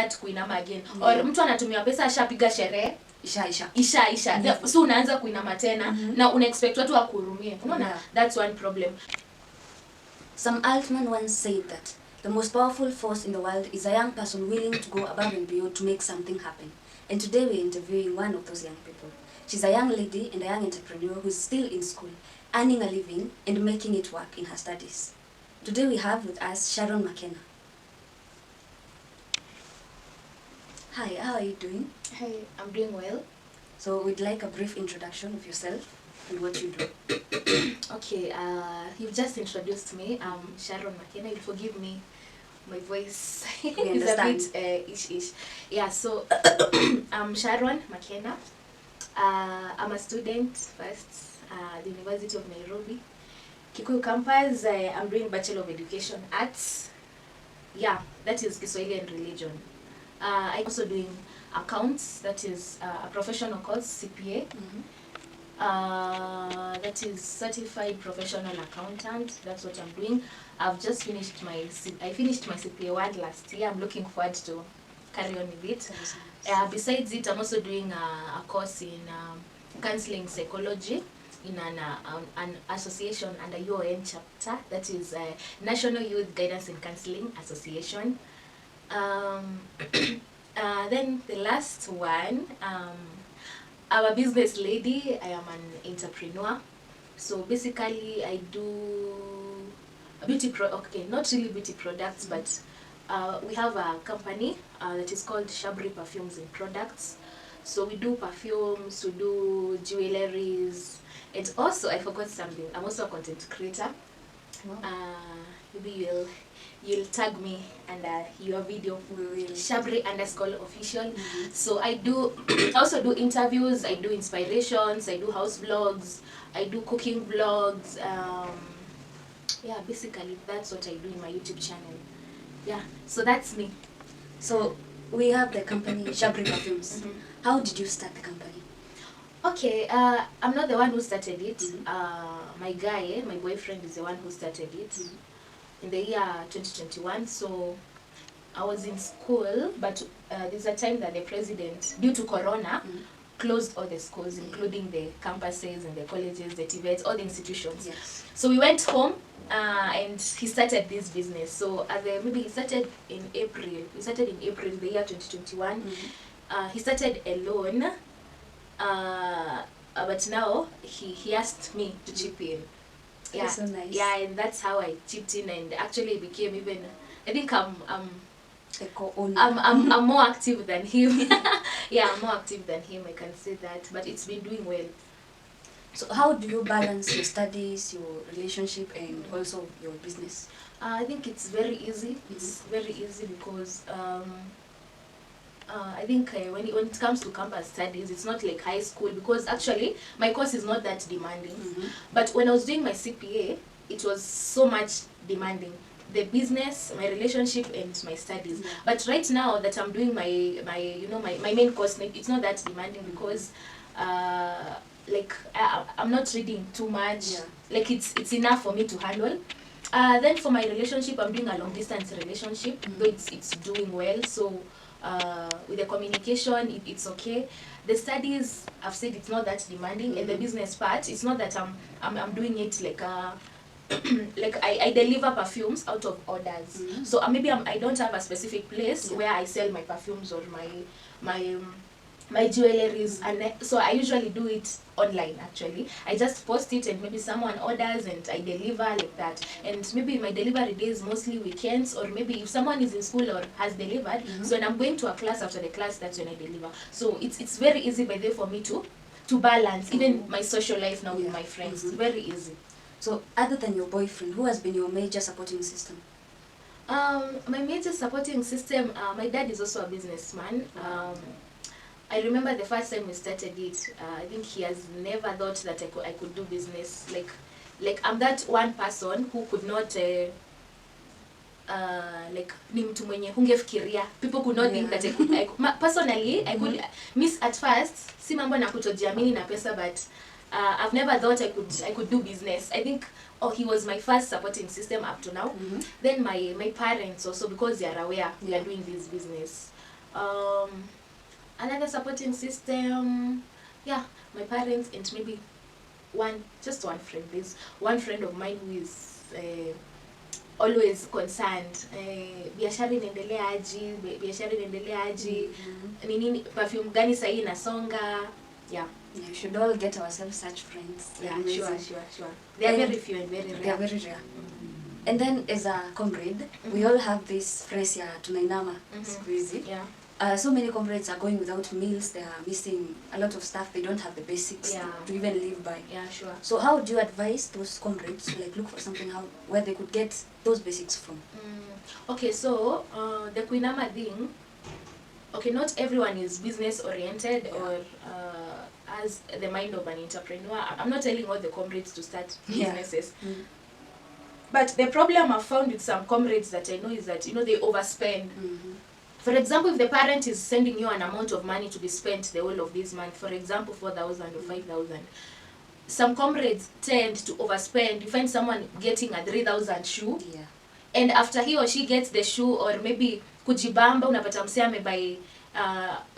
start kuinama again. Or mtu anatumia pesa ashapiga sherehe isha. Yeah. So unaanza kuinama tena na una expect watu wakuhurumie. Unaona? That's one problem. Some Altman once said that the most powerful force in the world is a young person willing to go above and beyond to make something happen. And today we're interviewing one of those young people. She's a young lady and a young entrepreneur who's still in school, earning a living and making it work in her studies. Today we have with us Sharon Makena. Hi, how are you doing? Hi, I'm doing well. So we'd like a brief introduction of yourself and what you do. Okay, you've just introduced me. I'm Sharon Makena. You'll forgive me. My voice is a bit ish. Yeah, so I'm Sharon Makena. I'm a student first at the University of Nairobi, Kikuyu campus. I'm doing Bachelor of Education Arts. Yeah, that is Kiswahili and Religion. I'm also doing accounts, that is a professional course, CPA. That is Certified Professional Accountant. That's what I'm doing. I've just finished my CPA 1 last year. I'm looking forward to carry on with it. Besides it, I'm also doing a course in counseling psychology in an association under UON chapter, that is National Youth Guidance and Counseling Association. Then the last one, I'm a business lady. I am an entrepreneur. So basically I do not really beauty products, but we have a company that is called Shabri Perfumes and Products. So we do perfumes, we do jewelries, and also I forgot something. I'm also a content creator. Wow. Maybe you'll tag me and your video Shabri_official. So I also do interviews, I do inspirations, I do house vlogs, I do cooking vlogs. Yeah, basically that's what I do in my YouTube channel. Yeah, so that's me. So we have the company Shabri Perfumes. How did you start the company? Okay, I'm not the one who started it. My guy, my boyfriend, is the one who started it in the year 2021. So I was in school, but there's a time that the president, due to corona, closed all the schools, including the campuses and the colleges, the TVETs, all the institutions. Yes. So we went home and he started this business. So maybe he started in April. We started in April the year 2021. He started alone, but now he asked me to chip in. Yeah, that's so nice. Yeah, and that's how I chipped in, and actually became even. I think I'm more active than him. Yeah, I'm more active than him. I can say that, but it's been doing well. So how do you balance your studies, your relationship, and also your business? I think it's very easy. It's very easy because I think when it comes to campus studies, it's not like high school, because actually my course is not that demanding. But when I was doing my CPA, it was so much demanding. The business, my relationship, and my studies. But right now that I'm doing my main course, it's not that demanding because like I'm not reading too much. Like it's enough for me to handle. Then for my relationship, I'm doing a long distance relationship, though it's doing well. So with the communication, it's okay. The studies, I've said it's not that demanding, and the business part, it's not that I'm doing it like like I deliver perfumes out of orders. So maybe I don't have a specific place where I sell my perfumes or my jewelries, and so I usually do it online. Actually, I just post it and maybe someone orders and I deliver like that. And maybe my delivery days mostly weekends, or maybe if someone is in school or has delivered, so when I'm going to a class, after the class, that's when I deliver. So it's very easy by the way for me to balance even my social life now with my friends. It's very easy. So other than your boyfriend, who has been your major supporting system? My major supporting system, my dad is also a businessman. I remember the first time we started it, I think he has never thought that I could do business. Like I'm that one person who could not like ni mtu mwenye hungefikiria. People could not think that I could personally I could miss at first, si mambo na kutojiamini na pesa, but I've never thought I could do business. I think he was my first supporting system up to now. Then my parents also, because they are aware we are doing this business. Another supporting system, yeah, my parents and maybe just one friend. There's one friend of mine who is always concerned, biashara inaendelea aje, biashara inaendelea aje, nini perfume gani sahii inasonga. Yeah, we should all get ourselves such friends. Yeah, sure. They are very few and very rare. They are very rare. And then as a comrade, we all have this phrase ya tunainama siku hizi. Yeah. So many comrades are going without meals. They are missing a lot of stuff. They don't have the basics to even live by. Yeah, sure. So how do you advise those comrades to like look for something where they could get those basics from? Okay, so the kuinama thing, okay, not everyone is business oriented or has the mind of an entrepreneur. I'm not telling all the comrades to start businesses. But the problem I've found with some comrades that I know is that, they overspend. For example, if the parent is sending you an amount of money to be spent the whole of this month, for example, 4,000 or 5,000, some comrades tend to overspend. You find someone getting a 3,000 shoe, and after he or she gets the shoe, or maybe kujibamba, unapata msee amebuy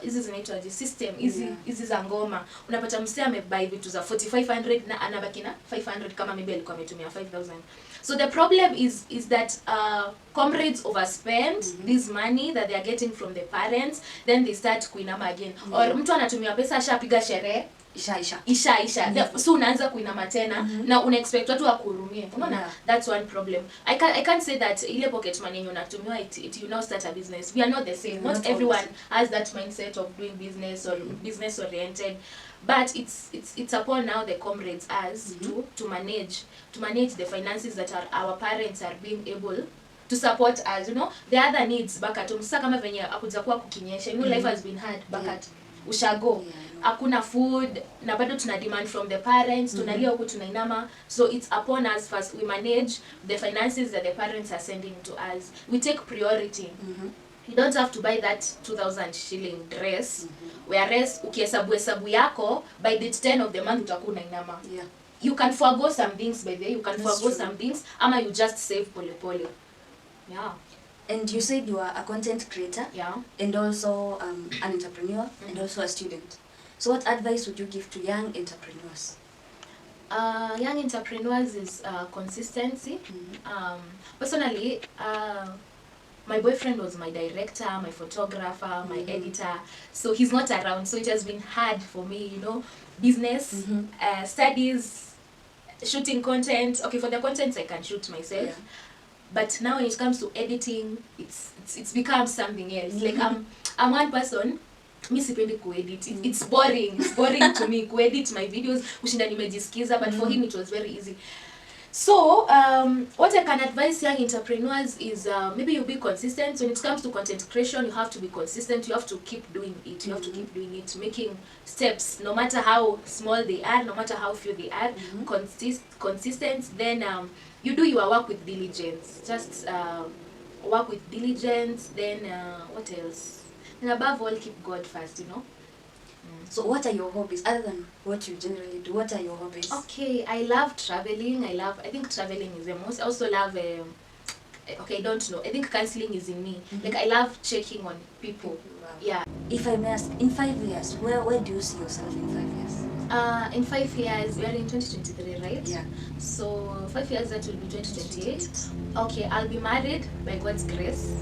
hizi zinaitwa system hizi za ngoma, unapata msee amebuy vitu za 4,500 na anabaki na 500 kama maybe alikuwa ametumia 5,000. So the problem is that comrades overspend this money that they are getting from the parents, then they start kuinama again. Or mtu anatumia pesa ashapiga sherehe, isha. So unaanza kuinama tena na una expect watu wakuhurumie. Unaona, that's one problem. I can't say that ile pocket money yenye unatumiwa it you now start a business. We are not the same. Not everyone has that mindset of doing business or business oriented. But it's upon now the comrades as to manage the finances that our parents are being able to support us, the other needs back at home. Sasa kama venye akuja kuwa kukinyesha, life has been hard back at ushago. Hakuna food na bado tuna demand from the parents, tunalia huku tunainama. So it's upon us first we manage the finances that the parents are sending to us. We take priority. You don't have to buy that 2,000 shilling dress. Whereas ukihesabu yako, by the 10 of the month utakuwa unainama. You can forgo some things by the way. You can forgo some things, ama you just save pole. Yeah. And you said you are a content creator, and also an entrepreneur, and also a student. So what advice would you give to young entrepreneurs? Young entrepreneurs is consistency. Personally, my boyfriend was my director, my photographer, my editor. So he's not around. So it has been hard for me, business, studies, shooting content. Okay, for the content I can shoot myself. But now when it comes to editing, it's become something else. Like I'm one person, mi sipendi kuedit. It's boring. It's boring to me kuedit my videos. Ushinda nimejisikiza, but for him it was very easy. So, what I can advise young entrepreneurs is maybe you be consistent. When it comes to content creation, you have to be consistent. You have to keep doing it. You have to keep doing it, making steps, no matter how small they are, no matter how few they are, consistent. Then you do your work with diligence. Just work with diligence. Then what else? And above all, keep God first, So what are your hobbies other than what you generally do? What are your hobbies? Okay, I love traveling. I think traveling is the most. I also love okay, I don't know. I think counseling is in me. Like I love checking on people. Wow. Yeah. If I may ask, in 5 years, where do you see yourself in 5 years? In 5 years, we are in 2023, right? Yeah. So 5 years, that will be 2028. Okay, I'll be married by God's grace.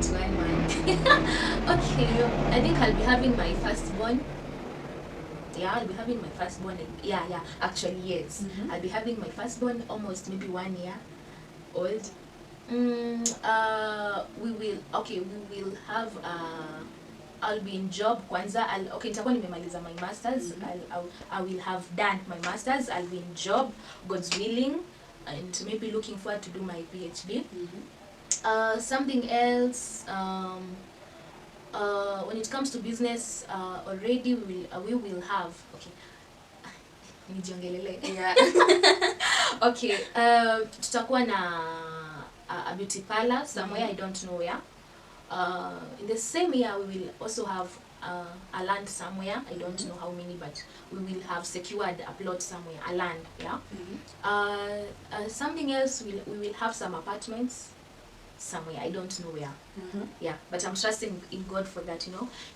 To one man. Okay, I think I'll be having my firstborn. Yeah, I'll be having my firstborn. Yeah, actually yes. I'll be having my firstborn almost maybe 1 year old. We will have I'll be in job kwanza. Nitakuwa nimemaliza my masters. I will have done my masters. I'll be in job, God's willing, and maybe looking forward to do my PhD. Something else, when it comes to business, already we will have, okay, Yeah. okay, tutakuwa na a beauty parlor somewhere, I don't know where. In the same year we will also have a land somewhere, I don't know how many, but we will have secured a plot somewhere, a land, yeah. Something else, we will have some apartments somewhere. I don't know where. Yeah, but I'm trusting in God for that,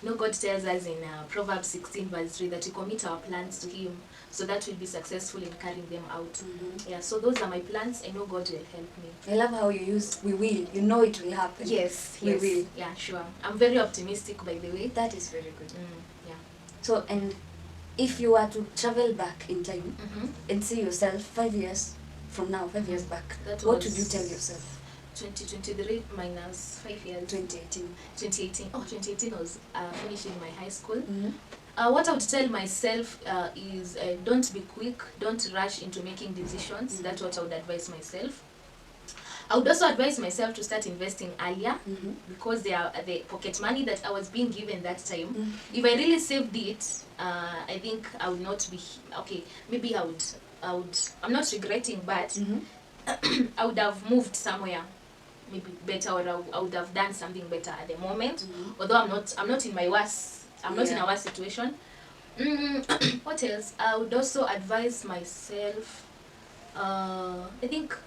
God tells us in Proverbs 16 verse 3 that we commit our plans to him, so that we'll be successful in carrying them out. Yeah, so those are my plans. I know God will help me. I love how you use we will. You know it will happen. Yes, we will. Yeah, sure. I'm very optimistic, by the way. That is very good. Yeah. So, and if you were to travel back in time and see yourself 5 years from now, 5 years back, what would you tell yourself? 2023 minus 5 years. 2018. 2018. Oh, 2018 was finishing my high school. What I would tell myself is don't be quick, don't rush into making decisions. That's what I would advise myself. I would also advise myself to start investing earlier because the pocket money that I was being given that time, if I really saved it, I think I would not be okay. Maybe I would. I'm not regretting, but I would have moved somewhere maybe better, or I would have done something better at the moment. Although I'm not in my worst. I'm not in a worse situation. What else? I would also advise myself. I think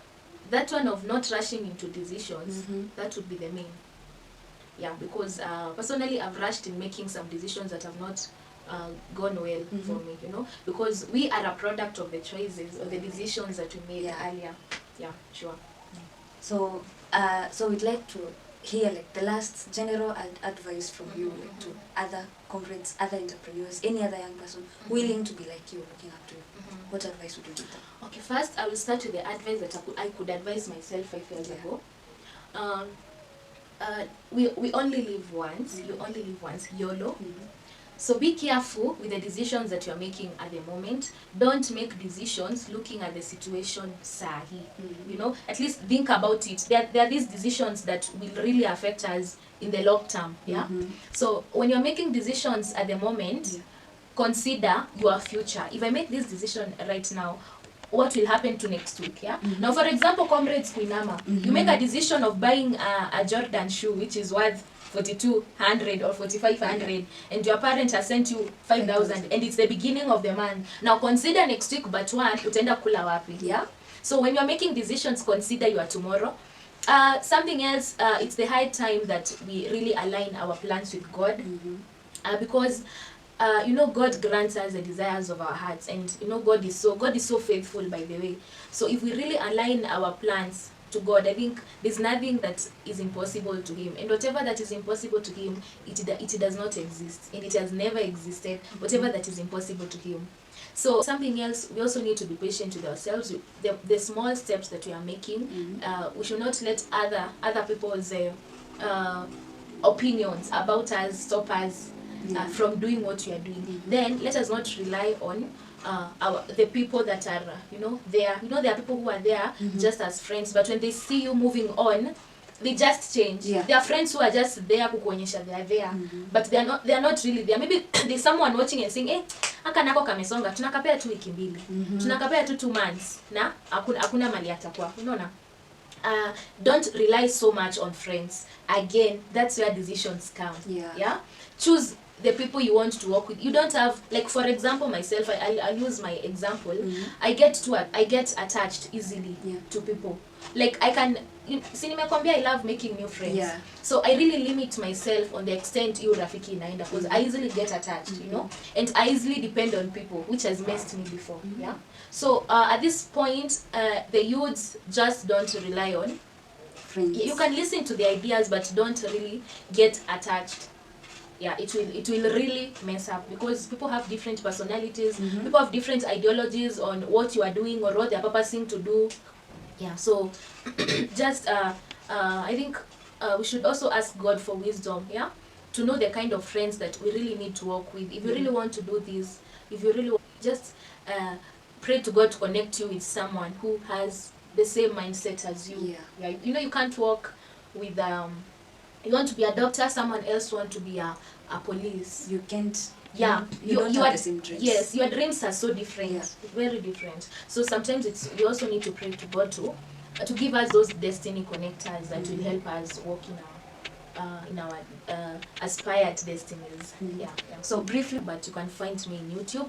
that one of not rushing into decisions, that would be the main. Yeah, because personally I've rushed in making some decisions that have not gone well for me, because we are a product of the choices or the decisions that we made earlier. Yeah, sure. So we'd like to hear like the last general advice from you, like, to other comrades, other entrepreneurs, any other young person willing to be like you, looking up to you. What advice would you give them? Okay, first I will start with the advice that I could advise myself 5 years ago. We only live once. You only live once. YOLO. So be careful with the decisions that you're making at the moment. Don't make decisions looking at the situation sahi. At least think about it. There are these decisions that will really affect us in the long term. Yeah. So when you're making decisions at the moment, consider your future. If I make this decision right now, what will happen to next week? Yeah. Now, for example, comrades Kuinama, you make a decision of buying a Jordan shoe, which is worth 4,200 or 4,500, and your parent has sent you 5,000, and it's the beginning of the month. Now consider next week, but one utaenda kula wapi? Yeah. So when you're making decisions, consider your tomorrow. Something else, it's the high time that we really align our plans with God, because God grants us the desires of our hearts, and God is so faithful, by the way. So if we really align our plans to God, I think there's nothing that is impossible to him, and whatever that is impossible to him, it does not exist, and it has never existed. Whatever that is impossible to him. So something else, we also need to be patient with ourselves. The small steps that we are making, we should not let other people's opinions about us stop us from doing what we are doing. Then let us not rely on the people that are there. There are people who are there just as friends, but when they see you moving on, they just change. There are friends who are just there kukuonyesha they are there, but they are not really there. Maybe there's someone watching and saying, aka nako kamesonga, tunakapea tu wiki mbili, tunakapea tu 2 months na hakuna mali atakuwa. Unaona? Don't rely so much on friends. Again, that's where decisions come. Yeah. Choose the people you want to work with. You don't have, like, for example, myself, I'll use my example. I get attached easily to people. Like, I can, I love making new friends. So I really limit myself on the extent you rafiki inaenda, because I easily get attached, and I easily depend on people, which has messed me before. Yeah. So at this point, the youths just don't rely on friends. You can listen to the ideas, but don't really get attached. Yeah, it will really mess up, because people have different personalities, people have different ideologies on what you are doing or what they are purposing to do. Yeah, so just I think we should also ask God for wisdom, to know the kind of friends that we really need to work with. If you really want to do this, if you really just pray to God to connect you with someone who has the same mindset as you. You can't work with you want to be a doctor, someone else want to be a police. You can't. Yeah, you don't have the same dreams. Yes, your dreams are so different, very different. So sometimes we also need to pray to God to give us those destiny connectors that will help us walk in our aspired destinies. Yeah. So briefly, but you can find me in YouTube.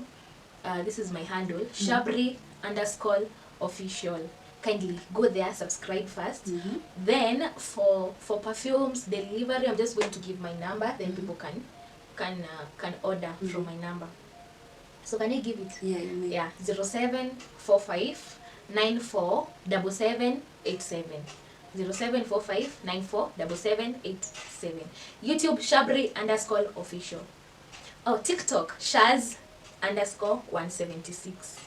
This is my handle, Shabri_official. kindly go there, subscribe first. Then for perfumes delivery, I'm just going to give my number, then people can order from my number. So can I give it? Yeah, you may. Yeah, 0745 947787. 0745 947787. YouTube Shabri_official. Oh, TikTok Shaz_176.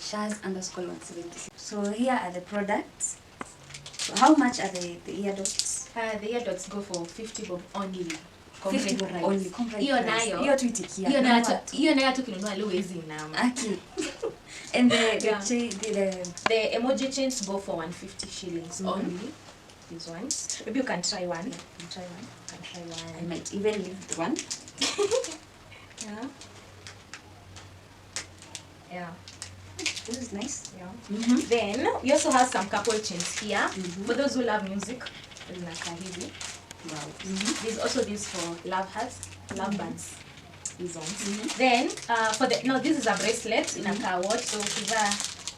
Shaz_176. So here are the products. So how much are the ear dots? The ear dots go for 50 bob only. 50 bob only. Hiyo nayo. Hiyo tu itikia. Hiyo nayo tukinunua leo hizi nama. Okay. And the emoji chains go for 150 shillings only. These ones. Maybe you can try one. Yeah, you can try one. I I might even leave the one. Yeah. Yeah. This is nice. Yeah. Then we also have some couple chains here. For those who love music. Wow. There's also this for love hearts, love bands. These ones. Then for the this is a bracelet in a car watch. So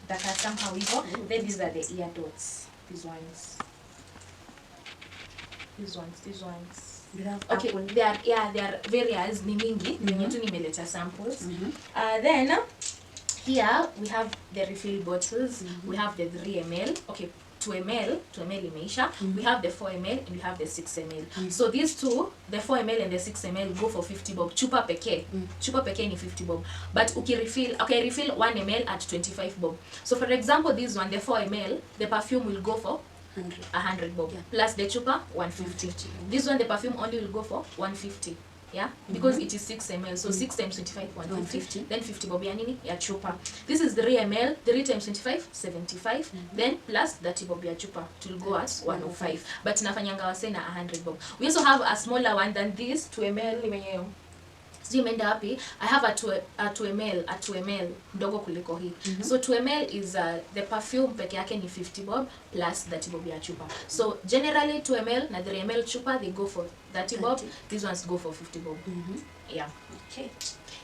that has somehow we go. Then these are the ear dots. These ones. These ones. Okay, Apple. they are various ni mingi. Nimetu nimeleta samples. Then here we have the refill bottles. We have the 3 ml. Okay, 2 ml imeisha. We have the 4 ml and we have the 6 ml. So these two, the 4 ml and the 6 ml go for 50 bob. Chupa peke. Chupa peke ni 50 bob. But refill 1 ml at 25 bob. So for example, this one, the 4 ml, the perfume will go for 100 bob. Yeah. Plus the chupa 150. This one, the perfume only will go for 150. Yeah, because it is 6 ml. So 6 times 25, 150. Then 50 bob ya nini ya chupa. This is 3 ml. 3 times 25, 75. Then plus 30 bob ya chupa. It will go at 105. But nafanyanga wase na 100 bob. We also have a smaller one than this, 2 ml. So I have a 2 ml ndogo kuliko hii. So 2 ml is the perfume peke yake ni 50 bob plus 30 bob ya chupa. So generally 2 ml na 3 ml chupa, they go for 30 bob. These ones go for 50 bob. Yeah. Okay.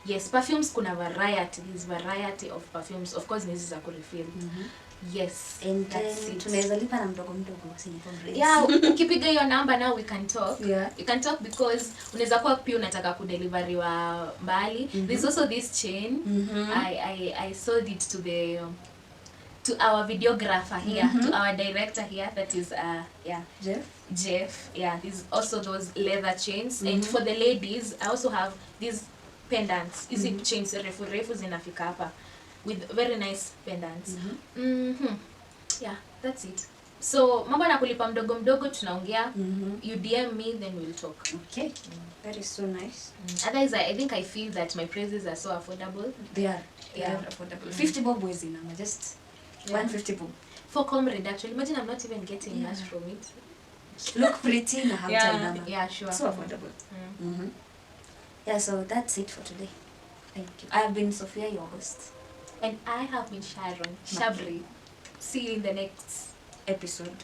Yes, perfumes kuna variety. There's variety of perfumes. Of course hizi za kurefill. Yes. And that's it. tunaweza lipa na mdogo Yeah, ukipiga hiyo number now we can talk. Yeah. You can talk because unaweza kuwa pia unataka kudeliveriwa mbali. There's also this chain. I sold it to our videographer here, to our director here, that is Jeff. Yeah, there's also those leather chains. And for the ladies, I also have these pendants. Easy chains refu zinafika hapa with very nice pendants. Yeah, that's it. So mambo na kulipa mdogo mdogo tunaongea. You DM me, then we'll talk. Okay. That is so nice. Otherwise, I think I feel that my prices are so affordable. They are Yeah. affordable. 50 bob was in just 150 bob. For comrade, actually, imagine I'm not even getting much from it. Look pretty na Yeah, sure. So affordable. Yeah, so that's it for today. Thank you. I have been Sophia, your host. And I have been Sharon Shabri. See you in the next Episode.